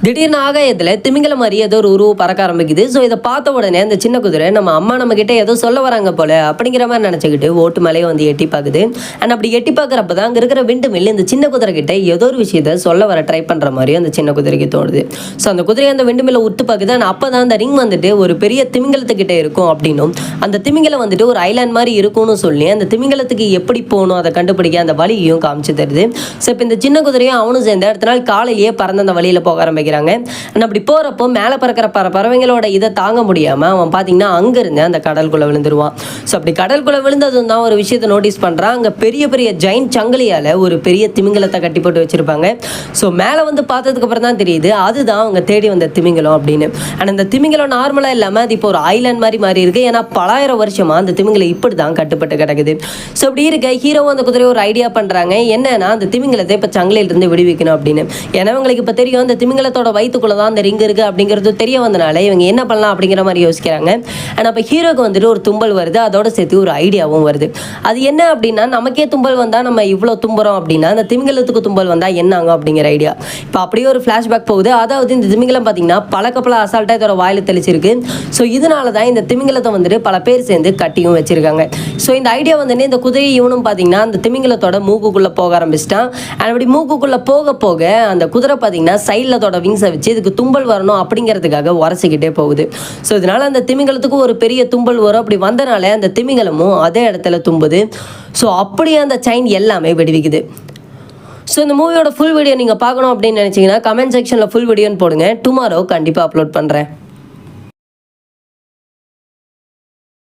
திடீர்னு ஆகாயத்தில் திமிங்கல மாதிரி ஏதோ ஒரு உருவம் பறக்க ஆரம்பிக்குது. ஸோ இதை பார்த்த உடனே அந்த சின்ன குதிரை நம்ம அம்மா நம்ம கிட்ட ஏதோ சொல்ல வராங்க போல அப்படிங்கிற மாதிரி நினச்சிக்கிட்டு ஓட்டு மேலேயே வந்து எட்டி பார்க்குது. அண்ட் அப்படி எட்டி பார்க்குறப்ப தான் அங்கே இருக்கிற விண்டு மில் இந்த சின்ன குதிரை கிட்ட ஏதோ ஒரு விஷயத்த சொல்ல வர ட்ரை பண்ணுற மாதிரி அந்த சின்ன குதிரைக்கு தோணுது. ஸோ அந்த குதிரையை அந்த விண்டு மில்லை உத்து பார்க்குது. அண்ட் அப்போ தான் அந்த ரிங் வந்துட்டு ஒரு பெரிய திமிங்கலத்துக்கிட்ட இருக்கும் அப்படின்னும் அந்த திமிங்கலம் வந்துட்டு ஒரு ஐலாண்ட் மாதிரி இருக்கும்னு சொல்லி அந்த திமிங்கலத்துக்கு எப்படி போகணும் அதை கண்டுபிடிக்க அந்த வழியையும் காமிச்சு தருது. ஸோ இப்போ இந்த சின்ன குதிரையும் அவனும் சேர்ந்து அடுத்த நாள் காலையிலேயே பறந்து அந்த வழியில் போக ஆரம்பிக்கிறாங்க. அப்படி போறப்போ மேலே பறக்கிற பறவைங்களோட இதை தாங்க முடியாம அவன் பார்த்தீங்கன்னா அங்கிருந்து அந்த கடலுக்குள்ள விழுந்துருவான். ஸோ அப்படி கடலுக்குள்ள விழுந்ததும் தான் ஒரு விஷயத்தை நோட்டீஸ் பண்றான். அங்கே பெரிய பெரிய ஜெயின்ட் சங்கிலியால ஒரு பெரிய திமிங்கலத்தை கட்டி போட்டு வச்சிருப்பாங்க. ஸோ மேலே வந்து பார்த்ததுக்கு அப்புறம் தான் தெரியுது அதுதான் அவங்க தேடி வந்த திமிங்கலம் அப்படின்னு. ஆனால் அந்த திமிங்கலம் நார்மலாக இல்லாமல் அது இப்போ ஒரு ஐலாண்ட் மாதிரி மாறி இருக்கு. ஏன்னா பலாயிரம் வருஷமா அந்த திமிங்கலம் இப்படி தான் கட்டுப்பட்டு கிடக்குது. ஸோ அப்படி இருக்க ஹீரோ அந்த குதிரை ஒரு ஐடியா பண்றாங்க. என்னன்னா அந்த திமிங்கலத்தை இப்போ சங்கிலியிலிருந்து விடுவிக்கணும் அப்படின்னு. ஏன்னா அவங்களுக்கு இப்போ தெரியும் அந்த திமிங்கலத்தோட வயிற்றுக்குள்ள தான் அந்த ரிங் இருக்கு அப்படிங்கிறது தெரிய வந்தனால இவங்க என்ன பண்ணலாம் அப்படிங்கிற மாதிரி யோசிக்கிறாங்க. ஆனால் அப்போ ஹீரோக்கு வந்துட்டு ஒரு தும்பல் வருது. அதோட சேர்த்து ஒரு ஐடியாவும் வருது. அது என்ன அப்படின்னா நமக்கே தும்பல் வந்தால் நம்ம இவ்வளோ தும்புறோம் அப்படின்னா அந்த திமிங்கலத்துக்கு தும்பல் வந்தால் என்ன ஆகும் அப்படிங்கிற ஐடியா. இப்போ அப்படியே ஒரு ஃப்ளாஷ்பேக் போகுது. அதாவது இந்த திமிங்கலம் பார்த்தீங்கன்னா பல அசால்ட்டாக இதோட வாயில் தெளிச்சிருக்கு. ஸோ இதனால தான் இந்த திமிங்கலத்தை வந்துட்டு பல பேர் சேர்ந்து கட்டியும் வச்சிருக்காங்க. ஸோ இந்த ஐடியா வந்துட்டு இந்த குதிரை இவனும் பார்த்தீங்கன்னா அந்த திமிங்கலத்தோட மூக்குக்குள்ளே போக ஆரம்பிச்சிட்டான். அப்படி மூக்குக்குள்ளே போக போக அந்த குதிரை பார்த்தீங்கன்னா சைடில் அதோட விங்ஸை வச்சு இதுக்கு தும்பல் வரணும் அப்படிங்கிறதுக்காக உரசிக்கிட்டே போகுது. ஸோ இதனால அந்த திமிங்கலத்துக்கு ஒரு பெரிய தும்பல் வரும். அப்படி வந்தனால அந்த திமிங்கலமும் அதே இடத்துல தும்புது. ஸோ அப்படியே அந்த செயின் எல்லாமே வெடிவிக்குது. ஸோ இந்த மூவியோட ஃபுல் வீடியோ நீங்கள் பார்க்கணும் அப்படின்னு நினச்சிங்கன்னா கமெண்ட் செக்ஷனில் ஃபுல் வீடியோன்னு போடுங்க. டுமாரோ கண்டிப்பாக அப்லோட் பண்ணுறேன்.